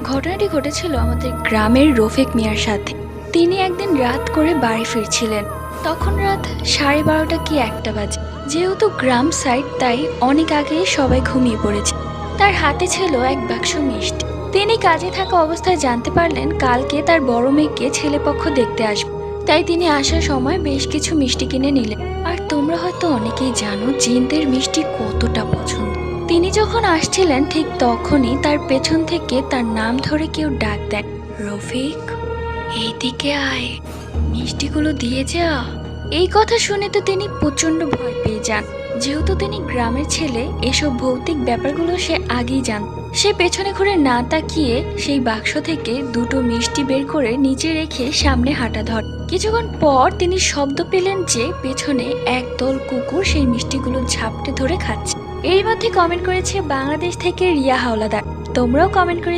ঘটনাটি ঘটেছিল আমাদের গ্রামের রফিক মিয়ার সাথে। তিনি একদিন রাত করে বাড়ি ফিরছিলেন। তখন রাত 12:30 কি 1টা বাজে। যেহেতু গ্রাম সাইড, তাই অনেক আগেই সবাই ঘুমিয়ে পড়েছে। তার হাতে ছিল এক বাক্স মিষ্টি। তিনি কাজে থাকা অবস্থায় জানতে পারলেন কালকে তার বড় মেয়েকে ছেলেপক্ষ দেখতে আসবে। তাই তিনি আসার সময় বেশ কিছু মিষ্টি কিনে নিলেন। আর তোমরা হয়তো অনেকেই জানো জিনদের মিষ্টি কতটা পছন্দ। তিনি যখন আসছিলেন ঠিক তখনই তার পেছন থেকে তার নাম ধরে কেউ ডাক দেন, রফিক, এইদিকে আয়, মিষ্টিগুলো দিয়ে যা। এই কথা শুনে তো তিনি প্রচন্ড ভয় পেয়ে যান। যেহেতু তিনি গ্রামের ছেলে, এসব ভৌতিক ব্যাপারগুলো সে আগেই জানত। সে পেছনে ঘুরে না তাকিয়ে সেই বাক্স থেকে দুটো মিষ্টি বের করে নিচে রেখে সামনে হাঁটা ধর। কিছুক্ষণ পর তিনি শব্দ পেলেন যে পেছনে একদল কুকুর সেই মিষ্টিগুলো ঝাপটে ধরে খাচ্ছে। এর মধ্যে কমেন্ট করেছে বাংলাদেশ থেকে রিয়া হাওলাদার। তোমরাও কমেন্ট করে